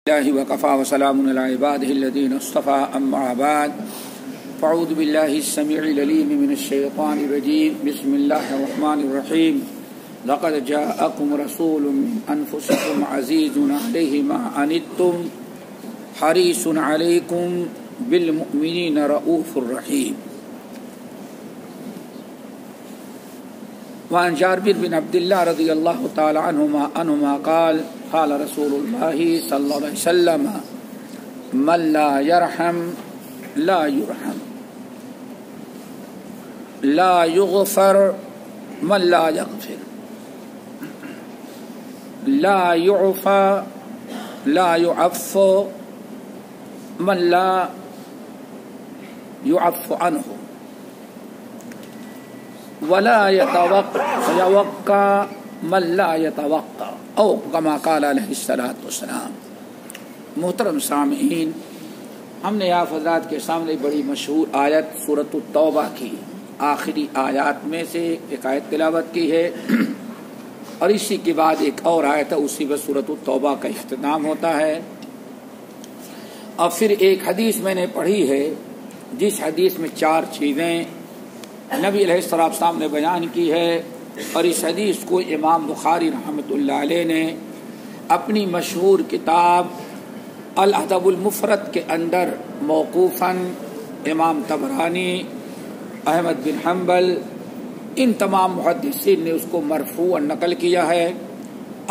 الله وكفى وسلام على عباده الذين اصطفى أما بعد فأعوذ بالله السميع العليم من الشيطان الرجيم بسم الله الرحمن الرحيم لقد جاءكم رسول من أنفسكم عزيز عليه ما عنتم حريص عليكم بالمؤمنين رؤوف رحيم. وعن جابر بن عبد الله رضي الله تعالى عنهما قال قال رسول الله صلى الله عليه وسلم من لا يرحم لا يرحم لا يغفر من لا يغفر لا يعفى لا يعفو من لا يعفو عنه ولا يتوقع من لا يتوقع او كما قال علیہ الصلوۃ والسلام. محترم سامعین، ہم نے آپ حضرات کے سامنے بڑی مشہور آیت سورۃ التوبہ کی آخری آیات میں سے ایک آیت تلاوت کی ہے، اور اسی کے بعد ایک اور آیت ہے، اسی پر سورۃ التوبہ کا اختتام ہوتا ہے. اور پھر ایک حدیث میں نے پڑھی ہے جس حدیث میں 4 چیزیں نبی علیہ السلام نے بیان کی ہے، اور اس حدیث کو امام بخاری رحمۃ اللہ علیہ نے اپنی مشہور کتاب الادب المفرد کے اندر موقوفاً امام طبرانی، احمد بن حنبل، ان تمام محدثین نے اس کو مرفوعاً نقل کیا ہے.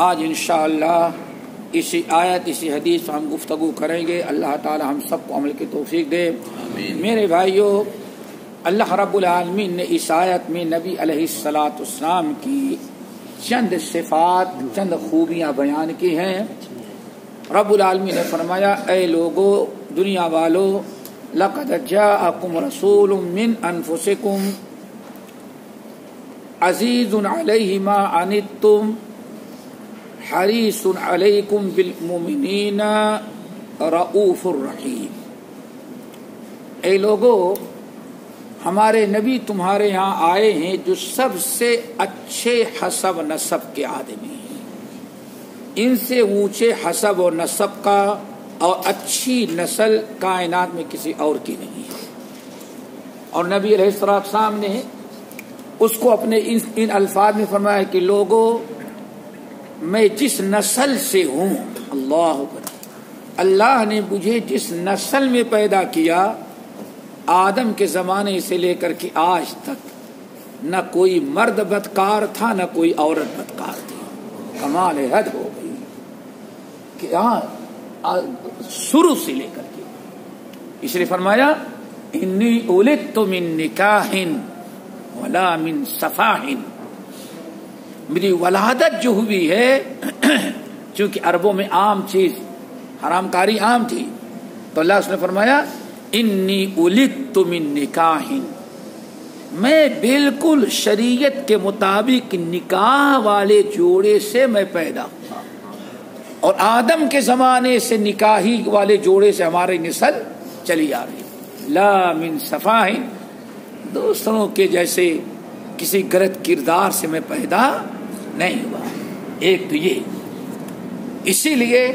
آج انشاءاللہ اسی آیت اسی حدیث ہم گفتگو کریں گے. اللہ تعالی ہم سب کو عمل کی توفیق دے. میرے بھائیوں، اللہ رب العالمین نے اس آیت میں نبی علیہ الصلوۃ والسلام کی چند صفات، چند خوبیاں بیان کی ہیں. رب العالمین نے فرمایا، اے لوگو، دنیا والو، لقد جاءکم رسول من انفسکم عزیز علیہ ما عنتم حریص علیکم بالمؤمنین رؤوف الرحیم. اے لوگو، ہمارے نبی تمہارے یہاں آئے ہیں جو سب سے اچھے حسب نسب کے آدمی ہیں، ان سے اونچے حسب و نسب کا اور اچھی نسل کائنات میں کسی اور کی نہیں ہے. اور نبی علیہ السلام نے اس کو اپنے ان الفاظ میں فرمایا کہ لوگوں، میں جس نسل سے ہوں، اللہ نے مجھے جس نسل میں پیدا کیا، آدم کے زمانے سے لے کر کے آج تک نہ کوئی مرد بدکار تھا نہ کوئی عورت بدکار تھی. کمال حد ہو گئی کہ شروع سے لے کر کے. اس لیے فرمایا، انی ولدت من نکاح ولا من صفاح. میری ولادت جو ہوئی ہے، چونکہ عربوں میں عام چیز حرام کاری عام تھی، تو اللہ اس نے فرمایا، انی ولدت من نکاح، میں بالکل شریعت کے مطابق نکاح والے جوڑے سے میں پیدا ہوا، اور آدم کے زمانے سے نکاحی والے جوڑے سے ہماری نسل چلی آ رہی. لا من صفاح، دوسروں کے جیسے کسی غلط کردار سے میں پیدا نہیں ہوا. ایک تو یہ. اسی لیے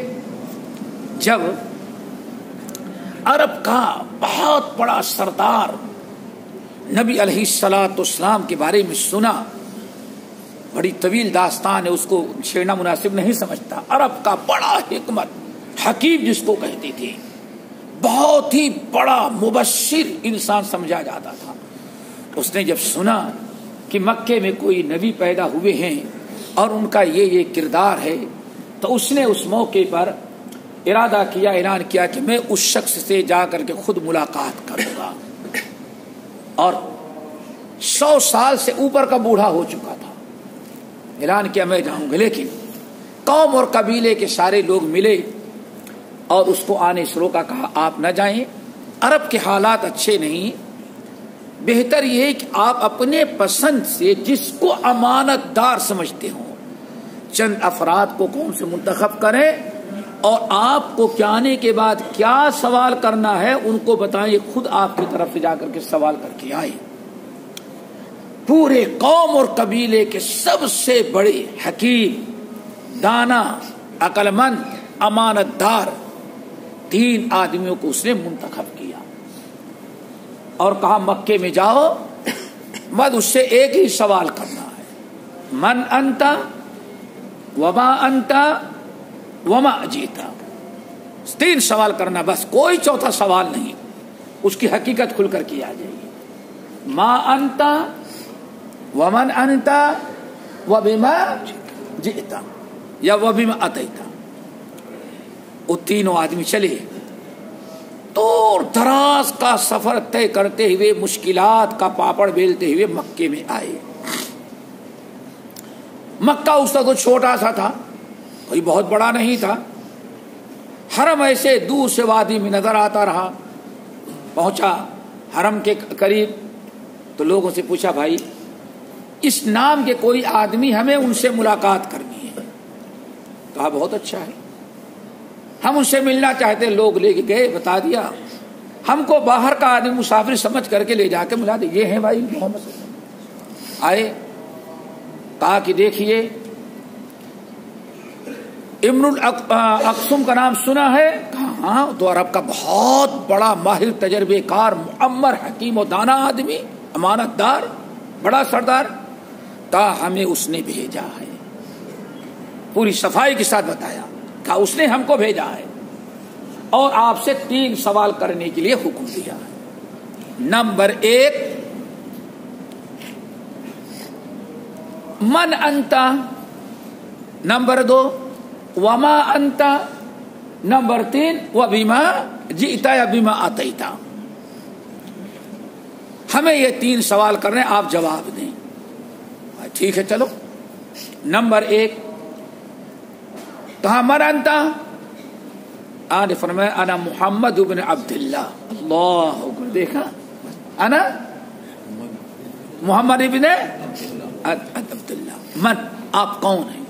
جب عرب کا بہت بڑا سردار نبی علیہ الصلوۃ والسلام کے بارے میں سنا، بڑی طویل داستان ہے، اس کو چھیڑنا مناسب نہیں سمجھتا. عرب کا بڑا حکمت حکیم جس کو کہتی تھی، بہت ہی بڑا مبشر انسان سمجھا جاتا تھا. اس نے جب سنا کہ مکے میں کوئی نبی پیدا ہوئے ہیں اور ان کا یہ کردار ہے، تو اس نے اس موقع پر ارادہ کیا، اعلان کیا کہ میں اس شخص سے جا کر کے خود ملاقات کروں گا. اور 100 سال سے اوپر کا بوڑھا ہو چکا تھا. اعلان کیا میں جاؤں گا، لیکن قوم اور قبیلے کے سارے لوگ ملے اور اس کو آنے سے روکا، کہا آپ نہ جائیں، عرب کے حالات اچھے نہیں، بہتر یہ ہے کہ آپ اپنے پسند سے جس کو امانت دار سمجھتے ہوں چند افراد کو کون سے منتخب کریں، اور آپ کو آنے کے بعد کیا سوال کرنا ہے ان کو بتائیں، خود آپ کی طرف سے جا کر کے سوال کر کے آئے. پورے قوم اور قبیلے کے سب سے بڑے حکیم، دانا، عقل مند، امانت دار 3 آدمیوں کو اس نے منتخب کیا اور کہا مکے میں جاؤ، بس اس سے ایک ہی سوال کرنا ہے، من انت وما انت وما جیتا، 3 سوال کرنا، بس کوئی چوتھا سوال نہیں، اس کی حقیقت کھل کر کی آ جائے گی، ما انت ومن انت وبما جئتا یا وبما اتیتا۔ وہ تینوں آدمی چلے، دور دراز کا سفر طے کرتے ہوئے، مشکلات کا پاپڑ بیلتے ہوئے مکے میں آئے۔ مکہ اس وقت چھوٹا سا تھا، کوئی بہت بڑا نہیں تھا، حرم ایسے دور سے وادی میں نظر آتا رہا۔ پہنچا حرم کے قریب تو لوگوں سے پوچھا بھائی اس نام کے کوئی آدمی، ہمیں ان سے ملاقات کرنی ہے۔ کہا بہت اچھا ہے، ہم ان سے ملنا چاہتے ہیں۔ لوگ لے کے گئے، بتا دیا، ہم کو باہر کا آدمی مسافر سمجھ کر کے لے جا کے ملا دے، یہ ہیں بھائی محمد صلی اللہ علیہ وسلم۔ آئے، کہا کہ دیکھیے ابن الاقصم کا نام سنا ہے؟ کہا ہاں، تو عرب کا بہت بڑا ماہر، تجربے کار، معمر، حکیم و دانا آدمی، امانت دار، بڑا سردار۔ کہا ہمیں اس نے بھیجا ہے، پوری صفائی کے ساتھ بتایا، کہا اس نے ہم کو بھیجا ہے اور آپ سے 3 سوال کرنے کے لیے حکم دیا ہے۔ نمبر 1 من انت، نمبر 2 وما انت، نمبر 3 وبما جئتا یا بما اتیتا۔ ہمیں یہ 3 سوال کرنے، آپ جواب دیں۔ ٹھیک ہے چلو۔ نمبر 1 کہا من انت؟ آنے فرمایا انا محمد بن عبداللہ۔ اللہ اکبر، دیکھا، انا محمد بن عبداللہ۔ من، آپ کون ہیں؟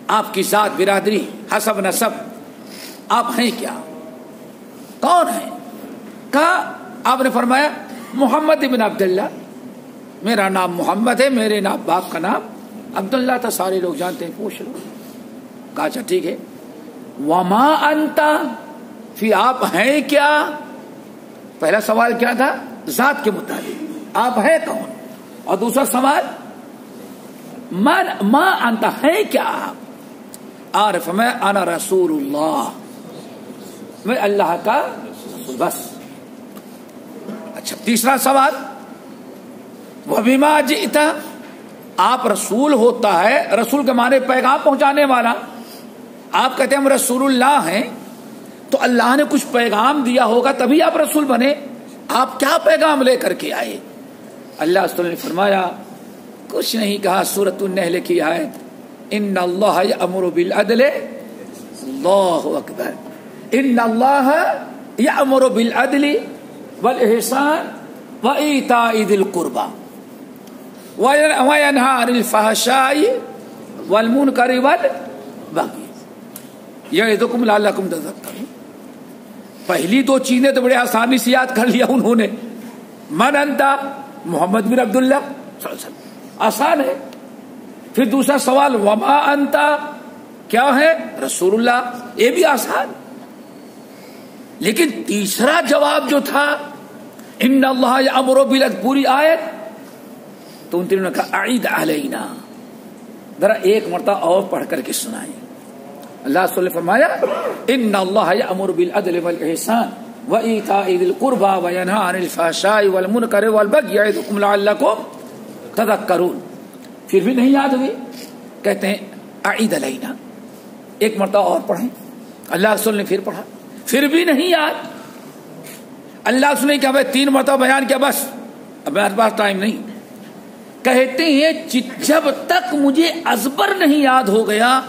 آپ کی ذات، برادری، حسب نسب، آپ ہیں کیا؟ کون ہیں؟ کہا، آپ نے فرمایا محمد بن عبداللہ، میرا نام محمد ہے، میرے نام باپ کا نام عبداللہ تھا، سارے لوگ جانتے ہیں، پوچھ لو۔ کہا اچھا ٹھیک ہے۔ وما انت، پھر آپ ہیں کیا؟ پہلا سوال کیا تھا؟ ذات کے متعلق، آپ ہیں کون؟ اور دوسرا سوال ما انت، ہیں کیا آپ؟ عارف میں انا رسول اللہ، میں اللہ کا رسول، بس۔ اچھا تیسرا سوال وبما جئتا، آپ رسول ہوتا ہے، رسول کے معنی پیغام پہنچانے والا، آپ کہتے ہیں ہم رسول اللہ ہیں، تو اللہ نے کچھ پیغام دیا ہوگا تبھی آپ رسول بنے، آپ کیا پیغام لے کر کے آئے؟ اللہ تعالی نے فرمایا کچھ نہیں کہا۔ سورۃ النحل کی آیت، ان اللہ یأمر بالعدل، اللہ اکبر، ان اللہ یأمر بالعدل والاحسان وایتاء ذی القربى وینہی عن الفحشاء والمنکر والبغی یعظکم لعلکم تذکرون۔ پہلی 2 چیزیں تو بڑے آسانی سے یاد کر لیا انہوں نے، من انت، محمد بن عبداللہ صلی اللہ علیہ وسلم، آسان ہے۔ پھر دوسرا سوال وما انت، کیا ہے؟ رسول اللہ، یہ بھی آسان۔ لیکن تیسرا جواب جو تھا ان اللہ یأمر بالعدل، پوری آیت، تو ان تینوں نے کہا اعید علینا، ذرا ایک مرتبہ اور پڑھ کر کے سنائیں۔ اللہ صلی اللہ علیہ وسلم فرمایا ان اللہ یأمر بالعدل والاحسان وایتاء ذی القربى وینہی عن الفحشاء والمنکر والبغی یعظکم لعلکم تذکرون۔ پھر بھی نہیں یاد ہوئی، کہتے ہیں اعید علینا، ایک مرتبہ اور پڑھیں۔ اللہ رسول نے پھر پڑھا، پھر بھی نہیں یاد۔ اللہ رسول نے کہا بھائی 3 مرتبہ بیان کیا، بس اب میرے پاس ٹائم نہیں۔ کہتے ہیں جب تک مجھے ازبر نہیں یاد ہو گیا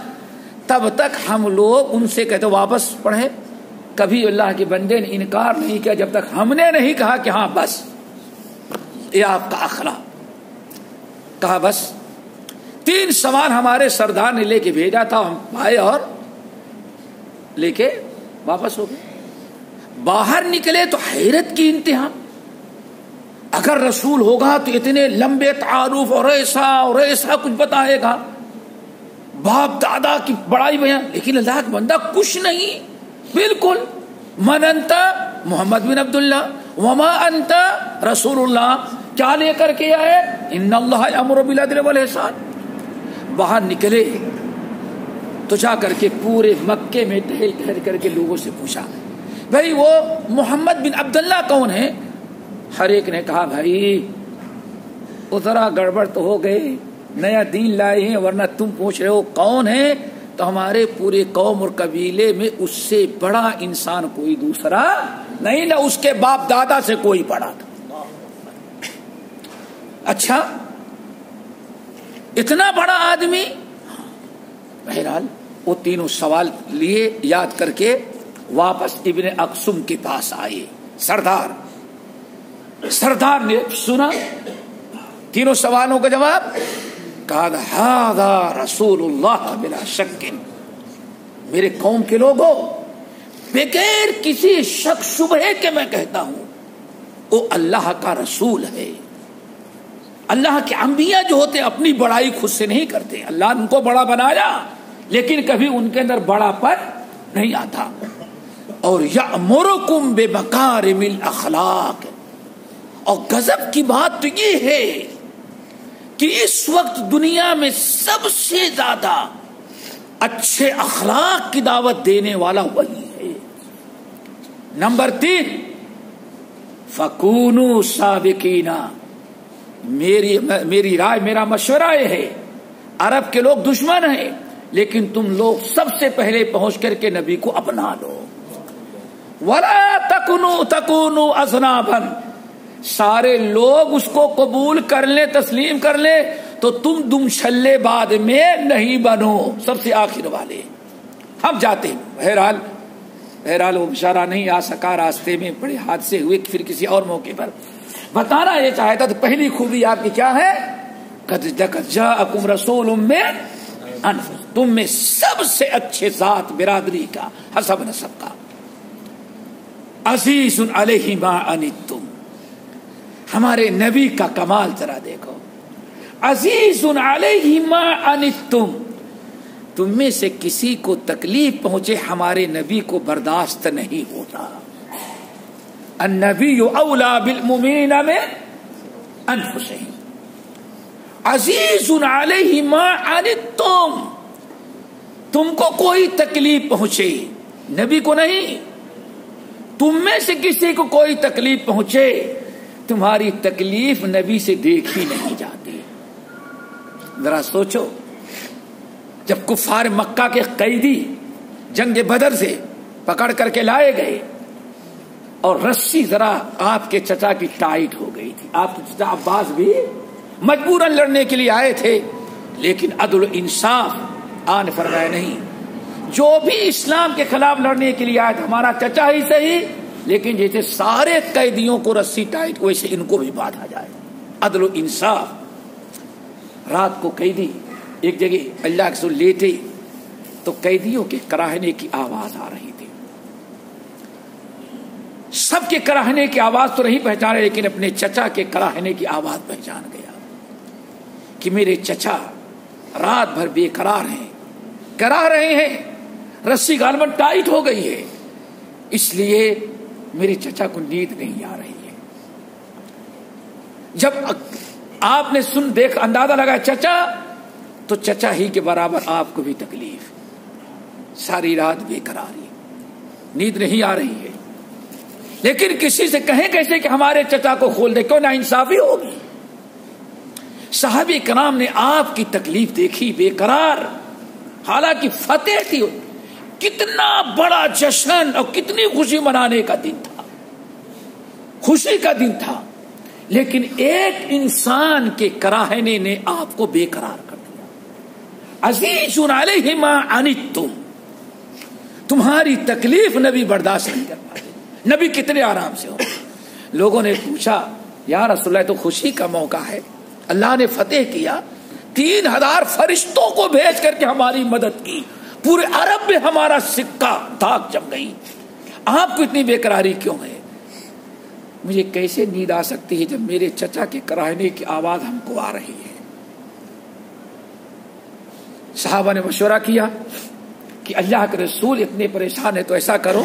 تب تک ہم لوگ ان سے کہتے واپس پڑھے۔ کبھی اللہ کے بندے نے انکار نہیں کیا جب تک ہم نے نہیں کہا کہ ہاں بس یہ آپ کا اخلاق۔ کہا بس 3 سوال ہمارے سردار نے لے کے بھیجا تھا، ہم پائے اور لے کے واپس ہو گئے۔ باہر نکلے تو حیرت کی انتہا، اگر رسول ہوگا تو اتنے لمبے تعارف اور ایسا کچھ بتائے گا، باپ دادا کی بڑائی بیان، لیکن اللہ کا بندہ کچھ نہیں، بالکل من انت محمد بن عبداللہ وما انت رسول اللہ، کیا لے کر کے آئے؟ ان اللہ یامر بالعدل والاحسان۔ باہر نکلے تو جا کر کے پورے مکے میں ٹہل ٹہل کر کے لوگوں سے پوچھا بھائی وہ محمد بن عبداللہ کون ہے؟ ہر ایک نے کہا بھائی وہ ذرا گڑبڑ تو ہو گئی، نیا دین لائے ہیں، ورنہ تم پوچھ رہے ہو کون ہے، تو ہمارے پورے قوم اور قبیلے میں اس سے بڑا انسان کوئی دوسرا نہیں، نہ اس کے باپ دادا سے کوئی بڑا تھا۔ اچھا اتنا بڑا آدمی؟ بہرحال وہ تینوں سوال لیے، یاد کر کے واپس ابن اقسم کے پاس آئے۔ سردار نے سنا تینوں سوالوں کا جواب، کہا ھذا رسول اللہ بلا شک، میرے قوم کے لوگوں بغیر کسی شک شبہے کے میں کہتا ہوں وہ اللہ کا رسول ہے۔ اللہ کے انبیاء جو ہوتے اپنی بڑائی خود سے نہیں کرتے، اللہ نے ان کو بڑا بنایا لیکن کبھی ان کے اندر بڑا پن نہیں آتا۔ اور یأمرکم بمکارم الاخلاق، اور غضب کی بات تو یہ ہے کہ اس وقت دنیا میں سب سے زیادہ اچھے اخلاق کی دعوت دینے والا وہی ہے۔ نمبر 3 فکونوا سابقین، میری رائے، میرا مشورہ یہ ہے، عرب کے لوگ دشمن ہیں لیکن تم لوگ سب سے پہلے پہنچ کر کے نبی کو اپنا لو۔ ولا تکونوا اذنابا، سارے لوگ اس کو قبول کر لیں، تسلیم کر لیں تو تم دم چھلے بعد میں نہیں بنو، سب سے آخر والے۔ ہم جاتے ہیں، بہرحال وہ بشارہ نہیں آ سکا، راستے میں بڑے حادثے ہوئے، پھر کسی اور موقع پر بتانا یہ چاہتا تو پہلی خوبی آپ کی کیا ہے؟ قد جاءکم رسول من انفسکم، تم میں سب سے اچھے ذات برادری کا، حسب نسب کا، عزیز علیہ ما عنتم، ہمارے نبی کا کمال ذرا دیکھو، عزیز علیہ ما عنتم، تم میں سے کسی کو تکلیف پہنچے ہمارے نبی کو برداشت نہیں ہوتا۔ النبی اولا بالمؤمنین من انفسہم عزیز علیہ ما عنتم، تم کو کوئی تکلیف پہنچے، نبی کو نہیں، تم میں سے کسی کو کوئی تکلیف پہنچے، تمہاری تکلیف نبی سے دیکھی نہیں جاتی۔ ذرا سوچو، جب کفار مکہ کے قیدی جنگ بدر سے پکڑ کر کے لائے گئے اور رسی ذرا آپ کے چچا کی ٹائٹ ہو گئی تھی، آپ کے چچا عباس بھی مجبوراً لڑنے کے لیے آئے تھے، لیکن عدل و انصاف آن فرمایا نہیں، جو بھی اسلام کے خلاف لڑنے کے لیے آئے تھے ہمارا چچا ہی صحیح، لیکن جیسے سارے قیدیوں کو رسی ٹائٹ ویسے ان کو بھی باندھا جائے، عدل و انصاف۔ رات کو قیدی ایک جگہ اللہ کے رسول لیٹے تو قیدیوں کے کراہنے کی آواز آ رہی تھی، سب کے کراہنے کی آواز تو نہیں پہچانے، لیکن اپنے چچا کے کراہنے کی آواز پہچان گیا کہ میرے چچا رات بھر بے قرار ہیں، کرا رہے ہیں، رسی غالباً ٹائٹ ہو گئی ہے، اس لیے میرے چچا کو نیند نہیں آ رہی ہے۔ جب آپ نے دیکھ اندازہ لگا چچا، تو چچا ہی کے برابر آپ کو بھی تکلیف، ساری رات بے قراری، نیند نہیں آ رہی ہے، لیکن کسی سے کہیں کیسے کہ ہمارے چچا کو کھول دے، کیوں نا انصافی ہوگی۔ صحابہ کرام نے آپ کی تکلیف دیکھی، بے قرار، حالانکہ فتح تھی، کتنا بڑا جشن اور کتنی خوشی منانے کا دن تھا، خوشی کا دن تھا، لیکن ایک انسان کے کراہنے نے آپ کو بے قرار کر دیا۔ عزیز علیہ ما عنتم، تمہاری تکلیف نبی برداشت نہیں کر پاتے، نبی کتنے آرام سے ہو۔ لوگوں نے پوچھا یا رسول اللہ تو خوشی کا موقع ہے، اللہ نے فتح کیا، 3000 فرشتوں کو بھیج کر کے ہماری مدد کی، پورے عرب میں ہمارا سکہ داغ جم گئی، آپ کو اتنی بے قراری کیوں ہے؟ مجھے کیسے نیند آ سکتی ہے جب میرے چچا کے کراہنے کی آواز ہم کو آ رہی ہے؟ صحابہ نے مشورہ کیا کہ اللہ کے رسول اتنے پریشان ہے تو ایسا کرو،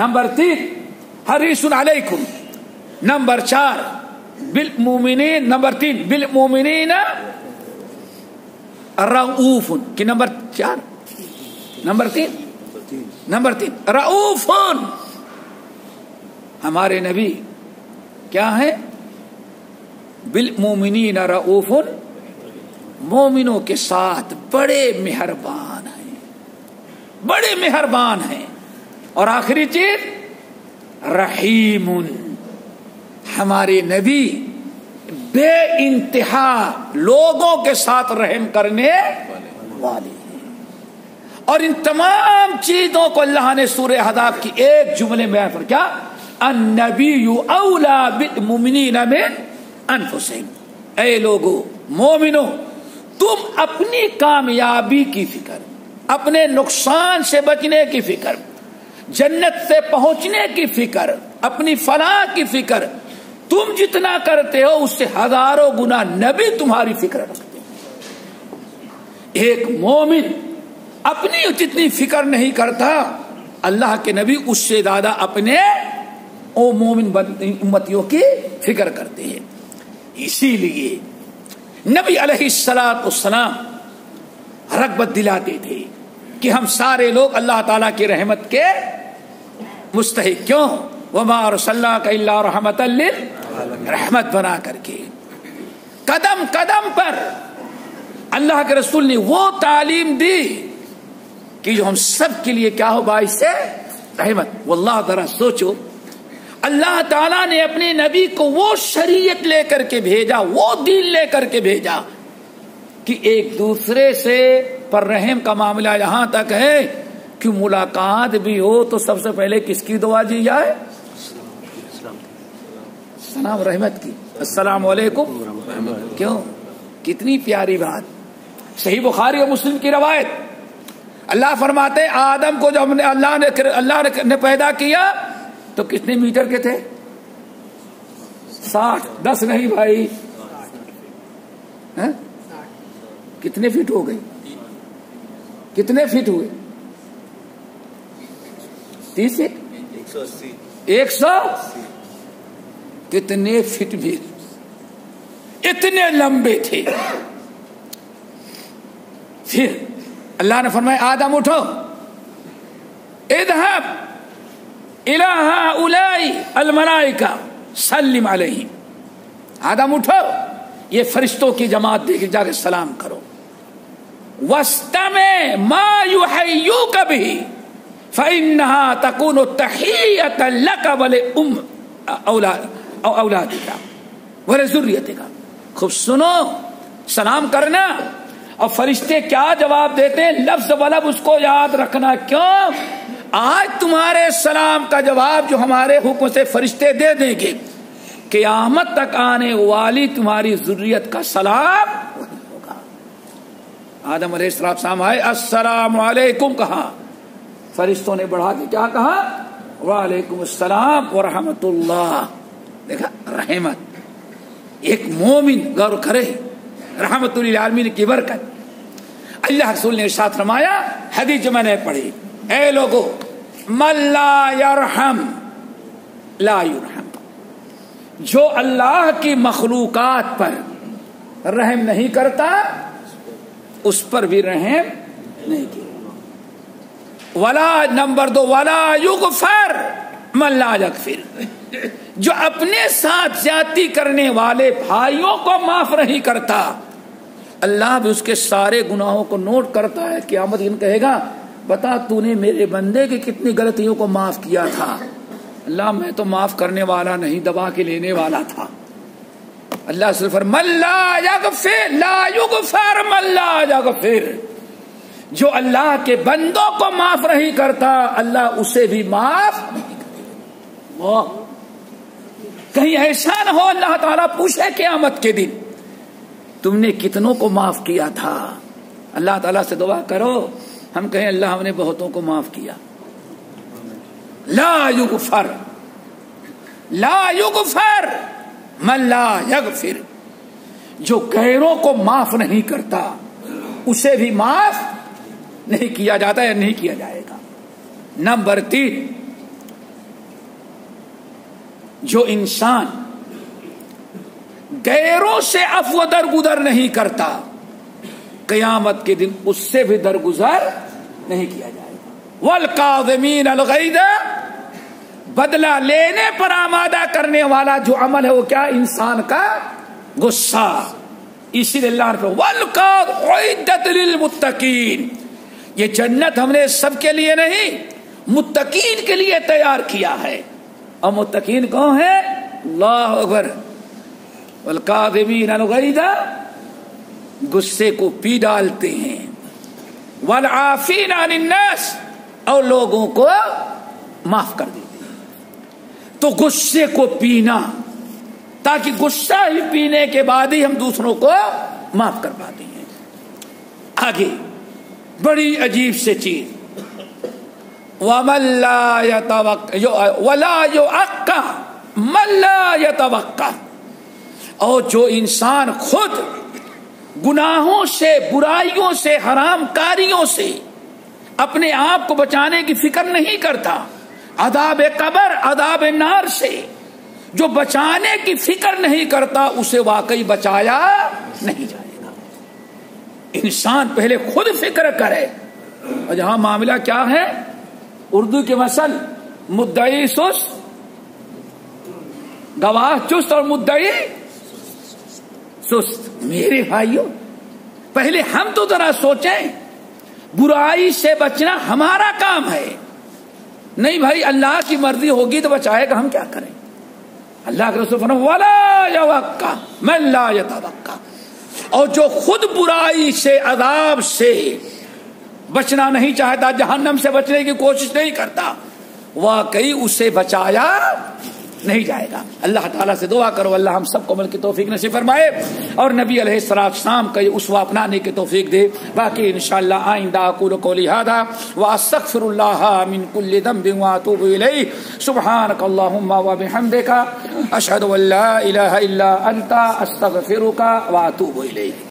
نمبر 3 حریص علیکم، نمبر 4 بالمؤمنین، نمبر 3 بالمؤمنین رؤوف، کہ نمبر 4 نمبر 3 رؤوف، ہمارے نبی کیا ہے؟ بالمؤمنین رؤوف، مومنوں کے ساتھ بڑے مہربان ہیں، بڑے مہربان ہیں۔ اور آخری چیز رحیم، ہمارے نبی بے انتہا لوگوں کے ساتھ رحم کرنے والے ہیں۔ اور ان تمام چیزوں کو اللہ نے سورہ احزاب کی ایک جملے میں پر کیا؟ النبی اولا بالمؤمنین من انفسہم، اے لوگو مومنو، تم اپنی کامیابی کی فکر، اپنے نقصان سے بچنے کی فکر، جنت سے پہنچنے کی فکر، اپنی فلاح کی فکر تم جتنا کرتے ہو اس سے ہزاروں گنا نبی تمہاری فکر رکھتے ہیں۔ ایک مومن اپنی جتنی فکر نہیں کرتا، اللہ کے نبی اس سے زیادہ اپنے او مومن امتیوں کی فکر کرتے ہیں۔ اسی لیے نبی علیہ السلام رغبت دلاتے تھے کہ ہم سارے لوگ اللہ تعالیٰ کی رحمت کے مستحق، کیوں؟ وما ارسلناک الا رحمۃ رحمت بنا کر کے قدم قدم پر اللہ کے رسول نے وہ تعلیم دی کہ جو ہم سب کے لیے کیا ہو؟ باعث رحمت۔ واللہ ذرا سوچو، اللہ تعالیٰ نے اپنے نبی کو وہ شریعت لے کر کے بھیجا، وہ دین لے کر کے بھیجا کہ ایک دوسرے سے پر رحم کا معاملہ یہاں تک ہے کہ ملاقات بھی ہو تو سب سے پہلے کس کی دعا دی جائے؟ سلام رحمت کی، السلام علیکم۔ کیوں؟ کتنی پیاری بات، صحیح بخاری اور مسلم کی روایت، اللہ فرماتے آدم کو جب اللہ نے پیدا کیا تو کتنے میٹر کے تھے؟ 60، 10 نہیں بھائی، کتنے فٹ ہو گئی؟ کتنے فٹ ہوئے؟ 30 فٹ، 100 کتنے فٹ بھی اتنے لمبے تھے۔ پھر اللہ نے فرمایا آدم اٹھو، اذهب الى هؤلاء الملائکہ سلم علیہم، آدم اٹھو یہ فرشتوں کی جماعت دیکھ جا کے سلام کرو، واستمع ما یحیوک به فإنها تكون تحیۃ لک ولأولادک ولذریتک۔ خوب سنو، سلام کرنا، اور فرشتے کیا جواب دیتے ہیں؟ لفظ بلب اس کو یاد رکھنا، کیوں؟ آج تمہارے سلام کا جواب جو ہمارے حکم سے فرشتے دے دیں گے، قیامت تک آنے والی تمہاری ذریت کا سلام ہوگا۔ آدم علیہ السلام آئے، السلام علیکم کہا، فرشتوں نے بڑھا کے کیا کہا؟ وعلیکم السلام ورحمۃ اللہ۔ دیکھا رحمت، ایک مومن غور کرے رحمت للعالمین کی برکت۔ اللہ رسول نے ارشاد فرمایا، حدیث جو میں نے پڑھی، اے لوگو من لا یرحم لا یرحم، جو اللہ کی مخلوقات پر رحم نہیں کرتا اس پر بھی رحم نہیں کیا۔ ولا نمبر 2 ولا یغفر من لا یغفر، جو اپنے ساتھ زیادتی کرنے والے بھائیوں کو معاف نہیں کرتا، اللہ بھی اس کے سارے گناہوں کو نوٹ کرتا ہے۔ قیامت دن کہے گا بتا تو نے میرے بندے کی کتنی غلطیوں کو معاف کیا تھا؟ اللہ میں تو معاف کرنے والا نہیں، دبا کے لینے والا تھا۔ اللہ صرف من لا یغفر لا یغفر من لا یغفر، جو اللہ کے بندوں کو معاف نہیں کرتا اللہ اسے بھی معاف نہیں کرے۔ کہیں ایسا نہ ہو اللہ تعالیٰ پوچھے قیامت کے دن تم نے کتنوں کو معاف کیا تھا؟ اللہ تعالیٰ سے دعا کرو ہم کہیں اللہ ہم نے بہتوں کو معاف کیا۔ لا یغفر لا یغفر من لا یغفر، جو غیروں کو معاف نہیں کرتا اسے بھی معاف نہیں کیا جاتا یا نہیں کیا جائے گا۔ نمبر 3 جو انسان غیروں سے عفو درگزر نہیں کرتا قیامت کے دن اس سے بھی درگزر نہیں کیا جائے گا. والکاظمین الغیظ، بدلہ لینے پر آمادہ کرنے والا جو عمل ہے وہ کیا؟ انسان کا غصہ. اسی لیے اللہ نے وَالْقَاعِدَةِ لِلْمُتَّقِينَ، یہ جنت ہم نے سب کے لیے نہیں متقین کے لیے تیار کیا ہے. اور متقین کون ہے؟ اللہ اکبر. وَالْقَاظِمِينَ الْغَيْظَ، غصے کو پی ڈالتے ہیں. وَالْعَافِينَ عَنِ النَّاسِ، اور لوگوں کو معاف کر دیتے ہیں. تو غصے کو پینا، تاکہ غصہ ہی پینے کے بعد ہی ہم دوسروں کو معاف کر پاتے ہیں. آگے بڑی عجیب سے چیز، وَمَن لَّا يَتَوَقَّعُ وَلَا يُعَقَّعُ مَن لَّا يَتَوَقَّعُ، اور جو انسان خود گناہوں سے، برائیوں سے، حرام کاریوں سے اپنے آپ کو بچانے کی فکر نہیں کرتا، عذاب قبر، عذاب نار سے جو بچانے کی فکر نہیں کرتا، اسے واقعی بچایا نہیں جائے گا. انسان پہلے خود فکر کرے. اور جہاں معاملہ کیا ہے، اردو کے مثل مدعی سست، گواہ چست اور مدعی سست. میرے بھائیوں، پہلے ہم تو ذرا سوچیں، برائی سے بچنا ہمارا کام ہے. نہیں بھائی، اللہ کی مرضی ہوگی تو بچائے گا، ہم کیا کریں؟ اللہ کے رسول فرمایا وَلَا يَوَقَّعُ مَن لَّا يَتَوَقَّعُ، اور جو خود برائی سے، عذاب سے بچنا نہیں چاہتا، جہنم سے بچنے کی کوشش نہیں کرتا، واقعی اسے بچایا نہیں جائے گا. اللہ تعالیٰ سے دعا کرو اللہ ہم سب کو عمل کی توفیق نصیب فرمائے اور نبی علیہ السلام کا یہ اسوہ اپنانے کی توفیق دے. باقی انشاءاللہ آئندہ اقول قولی ھذا واستغفر اللہ من کل ذنب واتوب الیہ. سبحانک اللہم وبحمدک اشہد ان لا الہ الا انت استغفرک واتوب الیک.